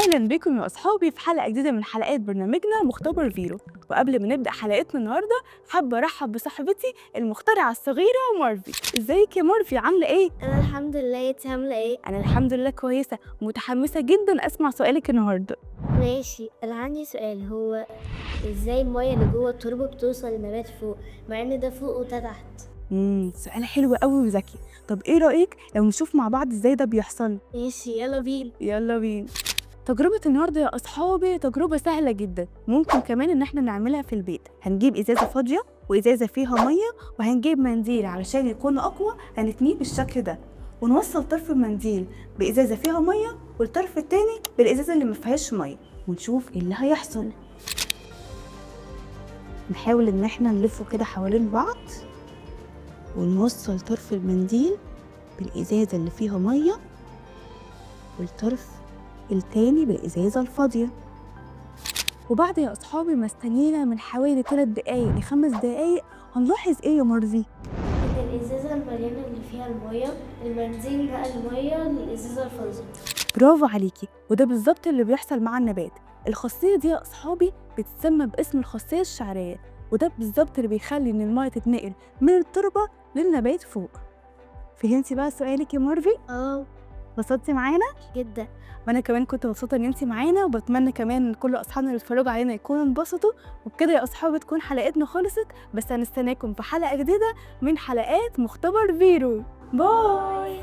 أهلا بكم يا أصحابي في حلقة جديدة من حلقات برنامجنا مختبر فيرو. وقبل ما نبدأ حلقتنا النهاردة حابة أرحب بصاحبتي المخترعة الصغيرة مارفي. ازيك يا مارفي، عاملة ايه؟ أنا الحمد لله، انت عاملة ايه؟ أنا الحمد لله كويسة، متحمسة جدا أسمع سؤالك النهاردة. ماشي، أنا عندي سؤال. هو ازاي المية اللي جوه التربة بتوصل للنبات فوق مع ان ده فوق وده تحت؟ سؤال حلو قوي وذكي. طب ايه رأيك لو نشوف مع بعض ازاي ده بيحصل؟ ماشي، يلا بينا. يلا بينا. تجربة النهاردة يا أصحابي تجربة سهلة جدا، ممكن كمان إن احنا نعملها في البيت. هنجيب إزازة فاضية وإزازة فيها مية، وهنجيب منديل علشان يكون أقوى، هنتنيه بالشكل ده، ونوصل طرف المنديل بإزازة فيها مية والطرف التاني بالإزازة اللي مفيهاش مية، ونشوف إيه اللي هيحصل. نحاول إن احنا نلفه كده حوالين بعض، ونوصل طرف المنديل بالإزازة اللي فيها مية والطرف التاني بالإزازة الفاضية. وبعد يا أصحابي ما استنينا من حوالي 3 دقايق ل5 دقايق، هنلاحظ إيه يا مرزي؟ ان الازازة المليانة اللي فيها المية المنزل بقى المية للازازة الفاضية. برافو عليكي، وده بالظبط اللي بيحصل مع النبات. الخاصية دي يا أصحابي بتتسمى باسم الخاصية الشعرية، وده بالظبط اللي بيخلي إن المية تتنقل من التربة للنبات فوق. فهمتي بقى سؤالك يا مرفي؟ اتبسطتي معانا؟ جدا. وانا كمان كنت مبسوطه ان انتي معانا، وبتمنى كمان ان كل اصحابنا اللي اتفرجوا علينا يكونوا انبسطوا. وبكده يا اصحابي تكون حلقتنا خلصت، بس هنستناكم في حلقه جديده من حلقات مختبر فيرو. باي.